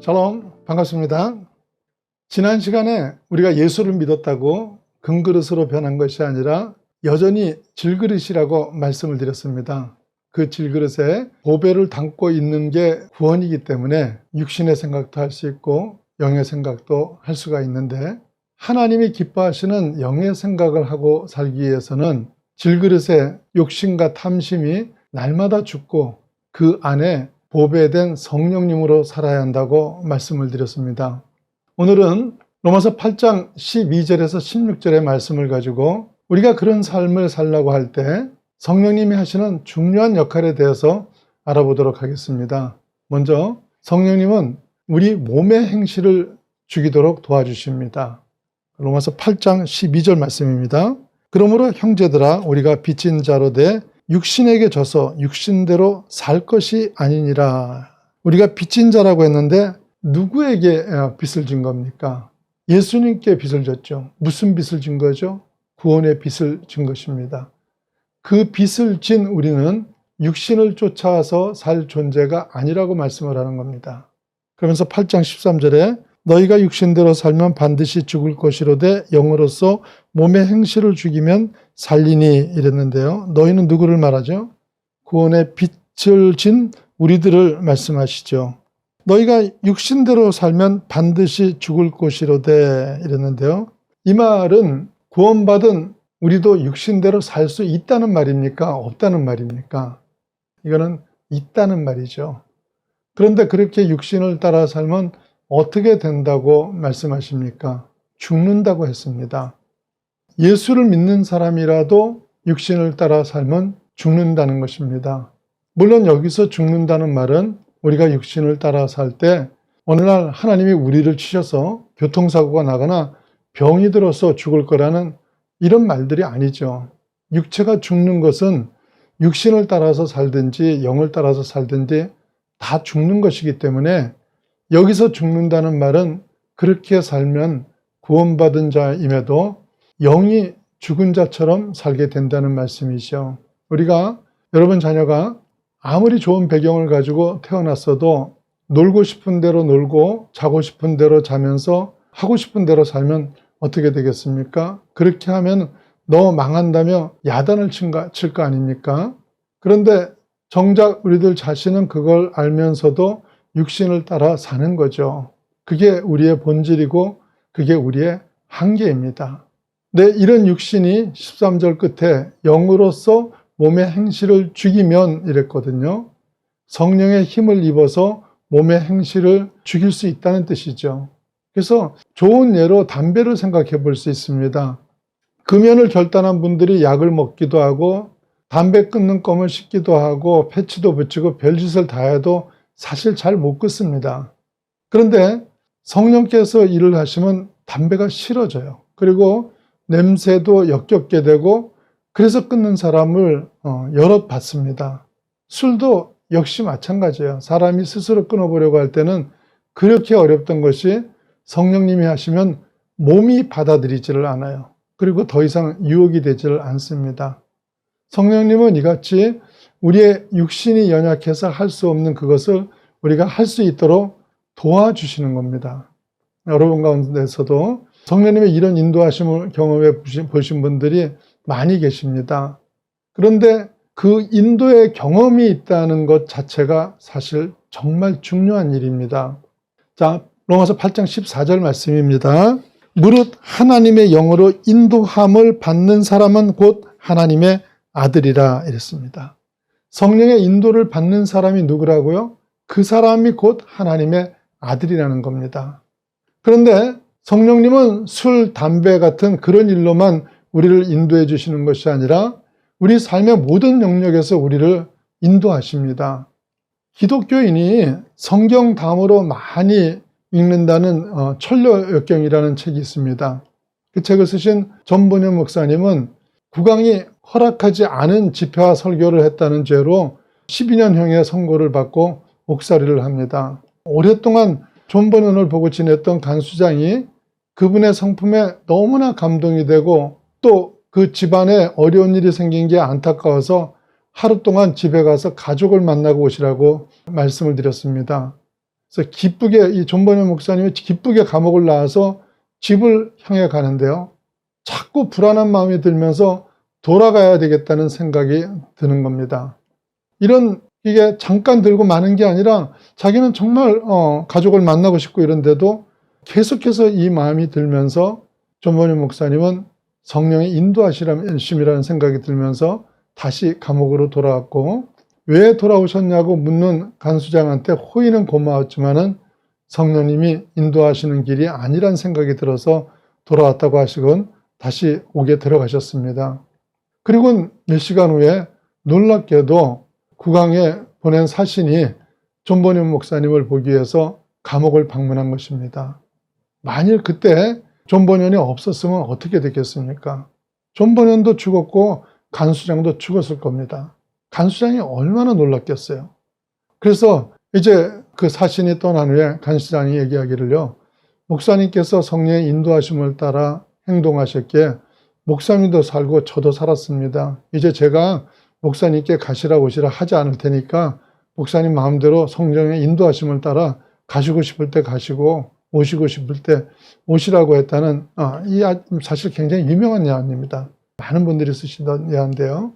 샬롬, 반갑습니다. 지난 시간에 우리가 예수를 믿었다고 금그릇으로 변한 것이 아니라 여전히 질그릇이라고 말씀을 드렸습니다. 그 질그릇에 보배를 담고 있는 게 구원이기 때문에 육신의 생각도 할 수 있고 영의 생각도 할 수가 있는데, 하나님이 기뻐하시는 영의 생각을 하고 살기 위해서는 질그릇의 욕심과 탐심이 날마다 죽고 그 안에 보배된 성령님으로 살아야 한다고 말씀을 드렸습니다. 오늘은 로마서 8장 12절에서 16절의 말씀을 가지고 우리가 그런 삶을 살려고 할 때 성령님이 하시는 중요한 역할에 대해서 알아보도록 하겠습니다. 먼저 성령님은 우리 몸의 행실을 죽이도록 도와주십니다. 로마서 8장 12절 말씀입니다. 그러므로 형제들아, 우리가 빚진 자로 돼 육신에게 져서 육신대로 살 것이 아니니라. 우리가 빚진 자라고 했는데 누구에게 빚을 진 겁니까? 예수님께 빚을 졌죠. 무슨 빚을 진 거죠? 구원의 빚을 진 것입니다. 그 빚을 진 우리는 육신을 쫓아서 살 존재가 아니라고 말씀을 하는 겁니다. 그러면서 8장 13절에 너희가 육신대로 살면 반드시 죽을 것이로되 영으로서 몸의 행실을 죽이면 살리니 이랬는데요. 너희는 누구를 말하죠? 구원의 빚을 진 우리들을 말씀하시죠. 너희가 육신대로 살면 반드시 죽을 것이로되 이랬는데요. 이 말은 구원받은 우리도 육신대로 살 수 있다는 말입니까? 없다는 말입니까? 이거는 있다는 말이죠. 그런데 그렇게 육신을 따라 살면 어떻게 된다고 말씀하십니까? 죽는다고 했습니다. 예수를 믿는 사람이라도 육신을 따라 살면 죽는다는 것입니다. 물론 여기서 죽는다는 말은 우리가 육신을 따라 살 때 어느 날 하나님이 우리를 치셔서 교통사고가 나거나 병이 들어서 죽을 거라는 이런 말들이 아니죠. 육체가 죽는 것은 육신을 따라서 살든지 영을 따라서 살든지 다 죽는 것이기 때문에 여기서 죽는다는 말은 그렇게 살면 구원받은 자임에도 영이 죽은 자처럼 살게 된다는 말씀이죠. 우리가 여러분 자녀가 아무리 좋은 배경을 가지고 태어났어도 놀고 싶은 대로 놀고 자고 싶은 대로 자면서 하고 싶은 대로 살면 어떻게 되겠습니까? 그렇게 하면 너 망한다며 야단을 칠 거 아닙니까? 그런데 정작 우리들 자신은 그걸 알면서도 육신을 따라 사는 거죠. 그게 우리의 본질이고 그게 우리의 한계입니다. 네, 이런 육신이 13절 끝에 영으로서 몸의 행실을 죽이면 이랬거든요. 성령의 힘을 입어서 몸의 행실을 죽일 수 있다는 뜻이죠. 그래서 좋은 예로 담배를 생각해 볼 수 있습니다. 금연을 결단한 분들이 약을 먹기도 하고 담배 끊는 껌을 씹기도 하고 패치도 붙이고 별짓을 다 해도 사실 잘 못 끊습니다. 그런데 성령께서 일을 하시면 담배가 싫어져요. 그리고 냄새도 역겹게 되고 그래서 끊는 사람을 여럿 봤습니다. 술도 역시 마찬가지예요. 사람이 스스로 끊어보려고 할 때는 그렇게 어렵던 것이 성령님이 하시면 몸이 받아들이지를 않아요. 그리고 더 이상 유혹이 되지를 않습니다. 성령님은 이같이 우리의 육신이 연약해서 할 수 없는 그것을 우리가 할 수 있도록 도와주시는 겁니다. 여러분 가운데서도 성령님의 이런 인도하심을 경험해 보신 분들이 많이 계십니다. 그런데 그 인도의 경험이 있다는 것 자체가 사실 정말 중요한 일입니다. 자, 로마서 8장 14절 말씀입니다. 무릇 하나님의 영으로 인도함을 받는 사람은 곧 하나님의 아들이라 이랬습니다. 성령의 인도를 받는 사람이 누구라고요? 그 사람이 곧 하나님의 아들이라는 겁니다. 그런데 성령님은 술, 담배 같은 그런 일로만 우리를 인도해 주시는 것이 아니라 우리 삶의 모든 영역에서 우리를 인도하십니다. 기독교인이 성경 다음으로 많이 읽는다는 천려역경이라는 책이 있습니다. 그 책을 쓰신 전본현 목사님은 국왕이 허락하지 않은 집회와 설교를 했다는 죄로 12년형의 선고를 받고 옥살이를 합니다. 오랫동안 전본현을 보고 지냈던 간수장이 그분의 성품에 너무나 감동이 되고 또 그 집안에 어려운 일이 생긴 게 안타까워서 하루 동안 집에 가서 가족을 만나고 오시라고 말씀을 드렸습니다. 그래서 기쁘게 이 존 번연 목사님이 기쁘게 감옥을 나와서 집을 향해 가는데요. 자꾸 불안한 마음이 들면서 돌아가야 되겠다는 생각이 드는 겁니다. 이게 잠깐 들고 마는 게 아니라 자기는 정말 가족을 만나고 싶고 이런데도 계속해서 이 마음이 들면서 존 번연 목사님은 성령의 인도하심이라는 생각이 들면서 다시 감옥으로 돌아왔고, 왜 돌아오셨냐고 묻는 간수장한테 호의는 고마웠지만은 성령님이 인도하시는 길이 아니란 생각이 들어서 돌아왔다고 하시곤 다시 옥에 들어가셨습니다. 그리고 몇 시간 후에 놀랍게도 국왕에 보낸 사신이 존 번연 목사님을 보기 위해서 감옥을 방문한 것입니다. 만일 그때 존 번연이 없었으면 어떻게 됐겠습니까? 존 번연도 죽었고 간수장도 죽었을 겁니다. 간수장이 얼마나 놀랐겠어요. 그래서 이제 그 사신이 떠난 후에 간수장이 얘기하기를요, 목사님께서 성령의 인도하심을 따라 행동하셨기에 목사님도 살고 저도 살았습니다. 이제 제가 목사님께 가시라 오시라 하지 않을 테니까 목사님 마음대로 성령의 인도하심을 따라 가시고 싶을 때 가시고 오시고 싶을 때 오시라고 했다는 이 사실 굉장히 유명한 예언입니다. 많은 분들이 쓰시던 예언인데요.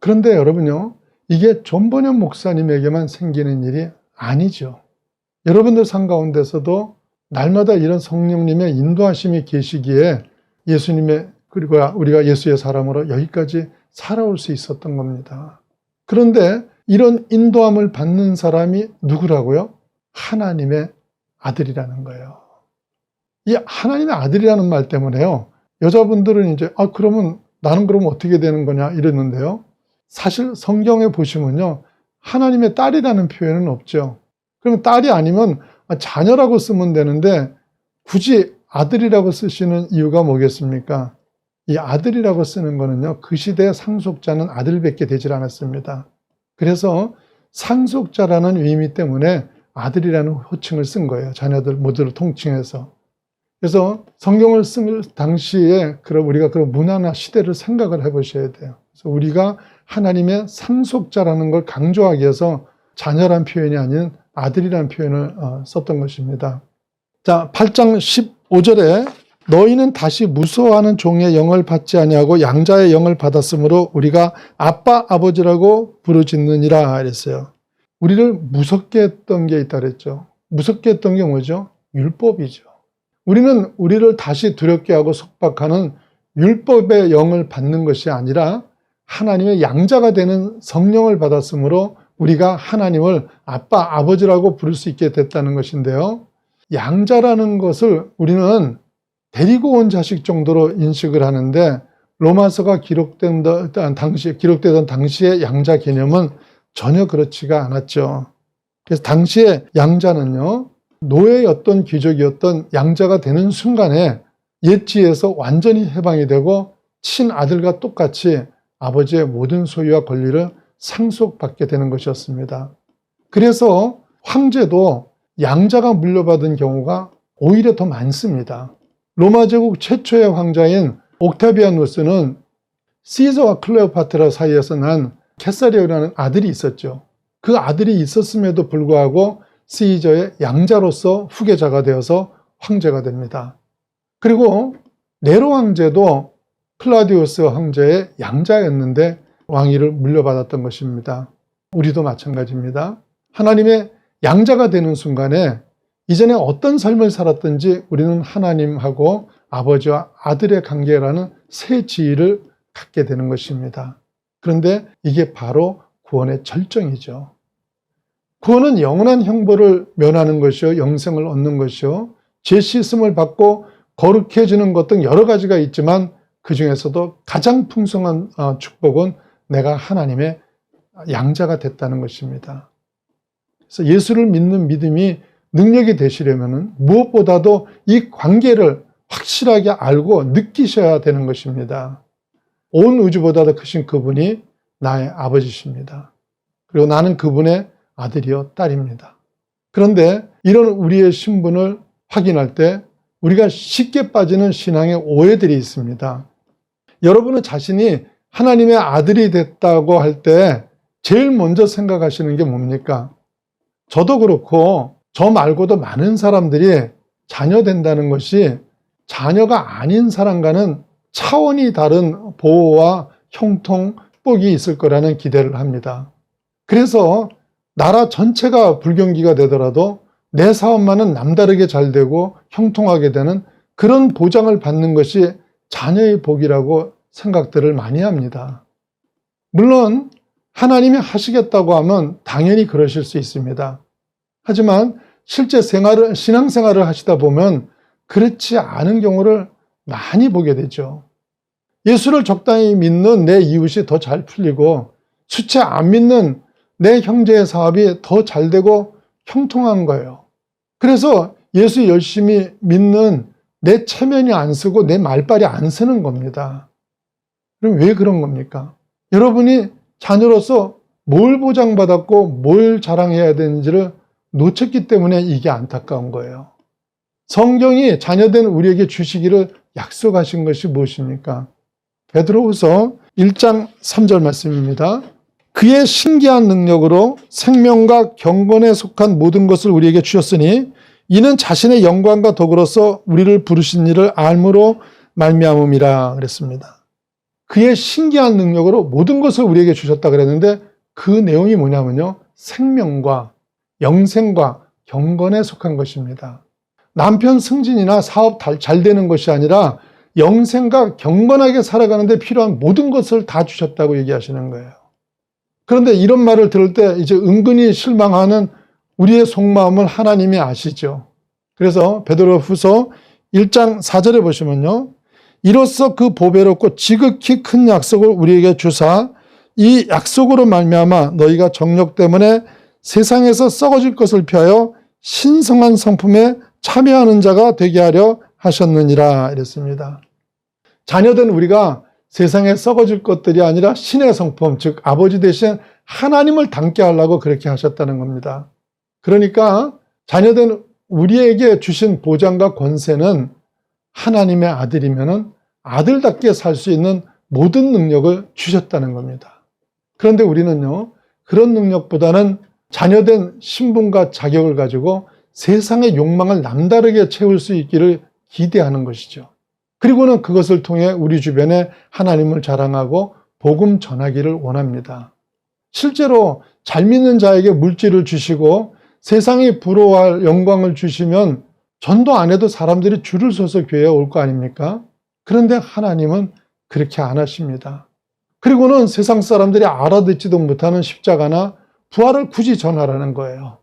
그런데 여러분요, 이게 존 번연 목사님에게만 생기는 일이 아니죠. 여러분들 삶 가운데서도 날마다 이런 성령님의 인도하심이 계시기에 예수님의, 그리고 우리가 예수의 사람으로 여기까지 살아올 수 있었던 겁니다. 그런데 이런 인도함을 받는 사람이 누구라고요? 하나님의 아들이라는 거예요. 이 하나님의 아들이라는 말 때문에요, 여자분들은 이제 그러면 나는 그러면 어떻게 되는 거냐 이러는데요. 사실 성경에 보시면요, 하나님의 딸이라는 표현은 없죠. 그럼 딸이 아니면 자녀라고 쓰면 되는데 굳이 아들이라고 쓰시는 이유가 뭐겠습니까? 이 아들이라고 쓰는 거는요, 그 시대의 상속자는 아들밖에 되질 않았습니다. 그래서 상속자라는 의미 때문에 아들이라는 호칭을 쓴 거예요. 자녀들 모두를 통칭해서. 그래서 성경을 쓸 당시에 우리가 그런 문화나 시대를 생각을 해보셔야 돼요. 그래서 우리가 하나님의 상속자라는 걸 강조하기 위해서 자녀란 표현이 아닌 아들이라는 표현을 썼던 것입니다. 자, 8장 15절에 너희는 다시 무서워하는 종의 영을 받지 아니하고 양자의 영을 받았으므로 우리가 아빠 아버지라고 부르짖느니라 이랬어요. 우리를 무섭게 했던 게 있다 그랬죠. 무섭게 했던 게 뭐죠? 율법이죠. 우리는 우리를 다시 두렵게 하고 속박하는 율법의 영을 받는 것이 아니라 하나님의 양자가 되는 성령을 받았으므로 우리가 하나님을 아빠, 아버지라고 부를 수 있게 됐다는 것인데요. 양자라는 것을 우리는 데리고 온 자식 정도로 인식을 하는데 로마서가 기록되던 당시의 양자 개념은 전혀 그렇지가 않았죠. 그래서 당시의 양자는요, 노예였던 귀족이었던 양자가 되는 순간에 옛지에서 완전히 해방이 되고 친아들과 똑같이 아버지의 모든 소유와 권리를 상속받게 되는 것이었습니다. 그래서 황제도 양자가 물려받은 경우가 오히려 더 많습니다. 로마 제국 최초의 황자인 옥타비아누스는 시저와 클레오파트라 사이에서 난 케사리오라는 아들이 있었죠. 그 아들이 있었음에도 불구하고 시저의 양자로서 후계자가 되어서 황제가 됩니다. 그리고 네로 황제도 클라우디우스 황제의 양자였는데 왕위를 물려받았던 것입니다. 우리도 마찬가지입니다. 하나님의 양자가 되는 순간에 이전에 어떤 삶을 살았든지 우리는 하나님하고 아버지와 아들의 관계라는 새 지위를 갖게 되는 것입니다. 그런데 이게 바로 구원의 절정이죠. 구원은 영원한 형벌을 면하는 것이요, 영생을 얻는 것이요, 죄 씻음을 받고 거룩해지는 것 등 여러 가지가 있지만 그 중에서도 가장 풍성한 축복은 내가 하나님의 양자가 됐다는 것입니다. 그래서 예수를 믿는 믿음이 능력이 되시려면 무엇보다도 이 관계를 확실하게 알고 느끼셔야 되는 것입니다. 온 우주보다 더 크신 그분이 나의 아버지십니다. 그리고 나는 그분의 아들이요 딸입니다. 그런데 이런 우리의 신분을 확인할 때 우리가 쉽게 빠지는 신앙의 오해들이 있습니다. 여러분은 자신이 하나님의 아들이 됐다고 할 때 제일 먼저 생각하시는 게 뭡니까? 저도 그렇고 저 말고도 많은 사람들이 자녀 된다는 것이 자녀가 아닌 사람과는 차원이 다른 보호와 형통, 축복이 있을 거라는 기대를 합니다. 그래서 나라 전체가 불경기가 되더라도 내 사업만은 남다르게 잘 되고 형통하게 되는 그런 보장을 받는 것이 자녀의 복이라고 생각들을 많이 합니다. 물론 하나님이 하시겠다고 하면 당연히 그러실 수 있습니다. 하지만 실제 신앙생활을 하시다 보면 그렇지 않은 경우를 많이 보게 되죠. 예수를 적당히 믿는 내 이웃이 더 잘 풀리고 수채 안 믿는 내 형제의 사업이 더 잘 되고 형통한 거예요. 그래서 예수 열심히 믿는 내 체면이 안 쓰고 내 말빨이 안 쓰는 겁니다. 그럼 왜 그런 겁니까? 여러분이 자녀로서 뭘 보장받았고 뭘 자랑해야 되는지를 놓쳤기 때문에 이게 안타까운 거예요. 성경이 자녀된 우리에게 주시기를 약속하신 것이 무엇입니까? 베드로후서 1장 3절 말씀입니다. 그의 신기한 능력으로 생명과 경건에 속한 모든 것을 우리에게 주셨으니 이는 자신의 영광과 덕으로서 우리를 부르신 일을 알므로 말미암음이라 그랬습니다. 그의 신기한 능력으로 모든 것을 우리에게 주셨다 그랬는데 그 내용이 뭐냐면요. 생명과 영생과 경건에 속한 것입니다. 남편 승진이나 사업 잘 되는 것이 아니라 영생과 경건하게 살아가는데 필요한 모든 것을 다 주셨다고 얘기하시는 거예요. 그런데 이런 말을 들을 때 이제 은근히 실망하는 우리의 속마음을 하나님이 아시죠. 그래서 베드로후서 1장 4절에 보시면요. 이로써 그 보배롭고 지극히 큰 약속을 우리에게 주사 이 약속으로 말미암아 너희가 정욕 때문에 세상에서 썩어질 것을 피하여 신성한 성품에 참여하는 자가 되게 하려 하셨느니라 이랬습니다. 자녀된 우리가 세상에 썩어질 것들이 아니라 신의 성품, 즉 아버지 대신 하나님을 닮게 하려고 그렇게 하셨다는 겁니다. 그러니까 자녀된 우리에게 주신 보장과 권세는 하나님의 아들이면 아들답게 살 수 있는 모든 능력을 주셨다는 겁니다. 그런데 우리는요, 그런 능력보다는 자녀된 신분과 자격을 가지고 세상의 욕망을 남다르게 채울 수 있기를 기대하는 것이죠. 그리고는 그것을 통해 우리 주변에 하나님을 자랑하고 복음 전하기를 원합니다. 실제로 잘 믿는 자에게 물질을 주시고 세상이 부러워할 영광을 주시면 전도 안 해도 사람들이 줄을 서서 교회에 올 거 아닙니까? 그런데 하나님은 그렇게 안 하십니다. 그리고는 세상 사람들이 알아듣지도 못하는 십자가나 부활을 굳이 전하라는 거예요.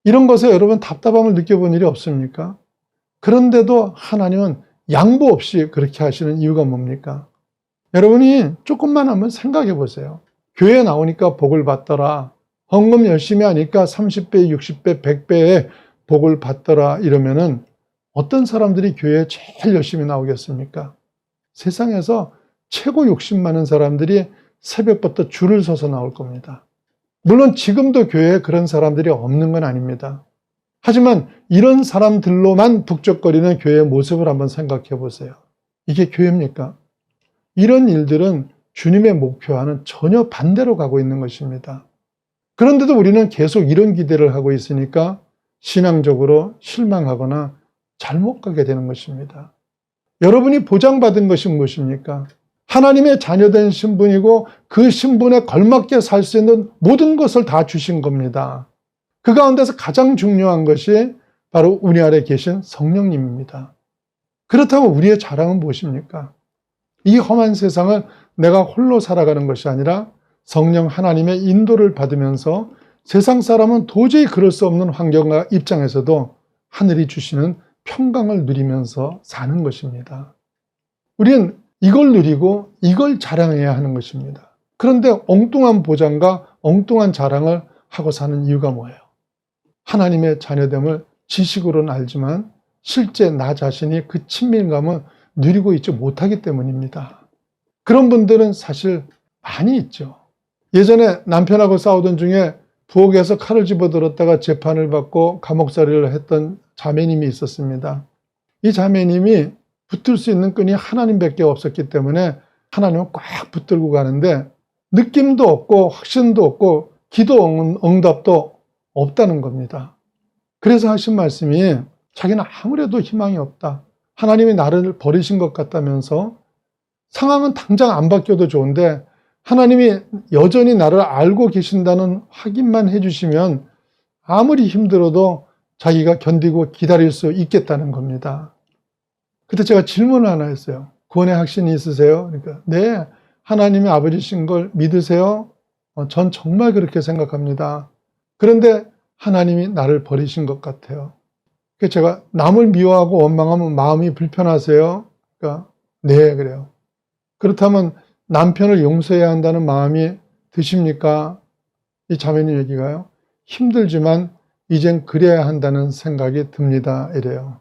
이런 것에 여러분 답답함을 느껴본 일이 없습니까? 그런데도 하나님은 양보 없이 그렇게 하시는 이유가 뭡니까? 여러분이 조금만 한번 생각해 보세요. 교회에 나오니까 복을 받더라. 헌금 열심히 하니까 30배, 60배, 100배의 복을 받더라 이러면은 어떤 사람들이 교회에 제일 열심히 나오겠습니까? 세상에서 최고 욕심 많은 사람들이 새벽부터 줄을 서서 나올 겁니다. 물론 지금도 교회에 그런 사람들이 없는 건 아닙니다. 하지만 이런 사람들로만 북적거리는 교회의 모습을 한번 생각해 보세요. 이게 교회입니까? 이런 일들은 주님의 목표와는 전혀 반대로 가고 있는 것입니다. 그런데도 우리는 계속 이런 기대를 하고 있으니까 신앙적으로 실망하거나 잘못 가게 되는 것입니다. 여러분이 보장받은 것이 무엇입니까? 하나님의 자녀된 신분이고 그 신분에 걸맞게 살 수 있는 모든 것을 다 주신 겁니다. 그 가운데서 가장 중요한 것이 바로 우리 안에 계신 성령님입니다. 그렇다고 우리의 자랑은 무엇입니까? 이 험한 세상을 내가 홀로 살아가는 것이 아니라 성령 하나님의 인도를 받으면서 세상 사람은 도저히 그럴 수 없는 환경과 입장에서도 하늘이 주시는 평강을 누리면서 사는 것입니다. 우리는 이걸 누리고 이걸 자랑해야 하는 것입니다. 그런데 엉뚱한 보장과 엉뚱한 자랑을 하고 사는 이유가 뭐예요? 하나님의 자녀됨을 지식으로는 알지만 실제 나 자신이 그 친밀감을 누리고 있지 못하기 때문입니다. 그런 분들은 사실 많이 있죠. 예전에 남편하고 싸우던 중에 부엌에서 칼을 집어들었다가 재판을 받고 감옥살이를 했던 자매님이 있었습니다. 이 자매님이 붙들 수 있는 끈이 하나님밖에 없었기 때문에 하나님을 꽉 붙들고 가는데 느낌도 없고 확신도 없고 기도 응답도 없다는 겁니다. 그래서 하신 말씀이 자기는 아무래도 희망이 없다. 하나님이 나를 버리신 것 같다면서 상황은 당장 안 바뀌어도 좋은데 하나님이 여전히 나를 알고 계신다는 확인만 해주시면 아무리 힘들어도 자기가 견디고 기다릴 수 있겠다는 겁니다. 그때 제가 질문을 하나 했어요. 구원의 확신이 있으세요? 그러니까 네, 하나님이 아버지신 걸 믿으세요? 전 정말 그렇게 생각합니다. 그런데 하나님이 나를 버리신 것 같아요. 그래서 제가 남을 미워하고 원망하면 마음이 불편하세요? 그러니까 네, 그래요. 그렇다면 남편을 용서해야 한다는 마음이 드십니까? 이 자매님 얘기가요. 힘들지만 이젠 그래야 한다는 생각이 듭니다. 이래요.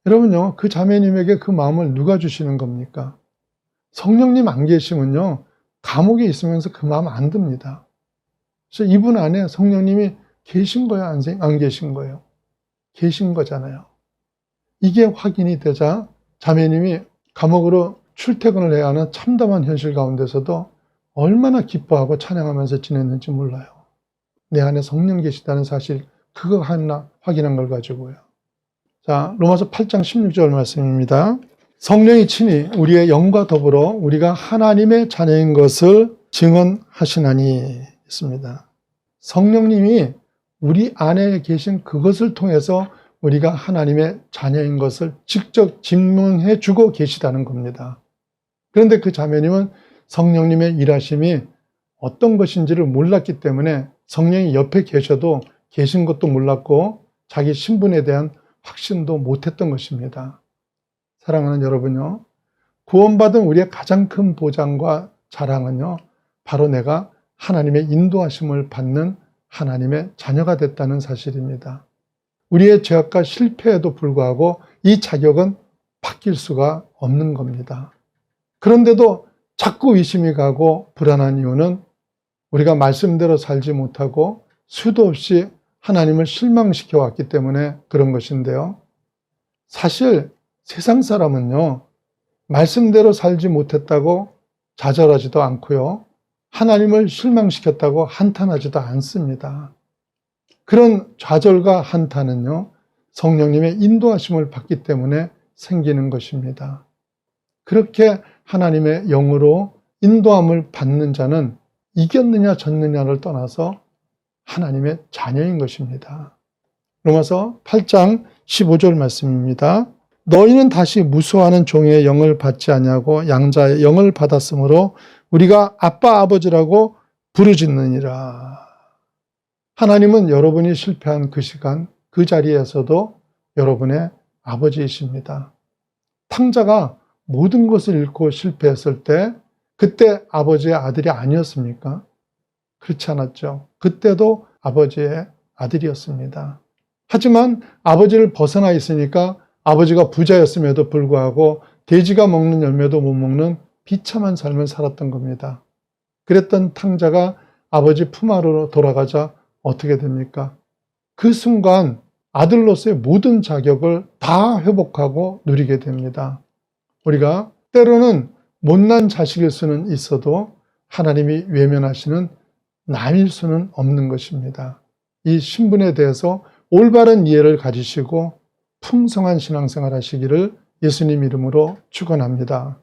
여러분요, 그 자매님에게 그 마음을 누가 주시는 겁니까? 성령님 안 계시면요, 감옥에 있으면서 그 마음 안 듭니다. 그래서 이분 안에 성령님이 계신 거예요, 안 계신 거예요? 계신 거잖아요. 이게 확인이 되자 자매님이 감옥으로 출퇴근을 해야 하는 참담한 현실 가운데서도 얼마나 기뻐하고 찬양하면서 지냈는지 몰라요. 내 안에 성령 계시다는 사실, 그거 하나 확인한 걸 가지고요. 자, 로마서 8장 16절 말씀입니다. 성령이 친히 우리의 영과 더불어 우리가 하나님의 자녀인 것을 증언하시나니 있습니다. 성령님이 우리 안에 계신 그것을 통해서 우리가 하나님의 자녀인 것을 직접 증명해 주고 계시다는 겁니다. 그런데 그 자매님은 성령님의 일하심이 어떤 것인지를 몰랐기 때문에 성령이 옆에 계셔도 계신 것도 몰랐고 자기 신분에 대한 확신도 못했던 것입니다. 사랑하는 여러분요, 구원받은 우리의 가장 큰 보장과 자랑은요, 바로 내가 하나님의 인도하심을 받는 하나님의 자녀가 됐다는 사실입니다. 우리의 죄악과 실패에도 불구하고 이 자격은 바뀔 수가 없는 겁니다. 그런데도 자꾸 의심이 가고 불안한 이유는 우리가 말씀대로 살지 못하고 수도 없이 하나님을 실망시켜 왔기 때문에 그런 것인데요. 사실 세상 사람은요, 말씀대로 살지 못했다고 좌절하지도 않고요, 하나님을 실망시켰다고 한탄하지도 않습니다. 그런 좌절과 한탄은요, 성령님의 인도하심을 받기 때문에 생기는 것입니다. 그렇게 하나님의 영으로 인도함을 받는 자는 이겼느냐 졌느냐를 떠나서 하나님의 자녀인 것입니다. 로마서 8장 15절 말씀입니다. 너희는 다시 무수하는 종의 영을 받지 아니하고 양자의 영을 받았으므로 우리가 아빠 아버지라고 부르짖느니라. 하나님은 여러분이 실패한 그 시간, 그 자리에서도 여러분의 아버지이십니다. 탕자가 모든 것을 잃고 실패했을 때 그때 아버지의 아들이 아니었습니까? 그렇지 않았죠. 그때도 아버지의 아들이었습니다. 하지만 아버지를 벗어나 있으니까 아버지가 부자였음에도 불구하고 돼지가 먹는 열매도 못 먹는 비참한 삶을 살았던 겁니다. 그랬던 탕자가 아버지 품 아래로 돌아가자 어떻게 됩니까? 그 순간 아들로서의 모든 자격을 다 회복하고 누리게 됩니다. 우리가 때로는 못난 자식일 수는 있어도 하나님이 외면하시는 남일 수는 없는 것입니다. 이 신분에 대해서 올바른 이해를 가지시고 풍성한 신앙생활 하시기를 예수님 이름으로 축원합니다.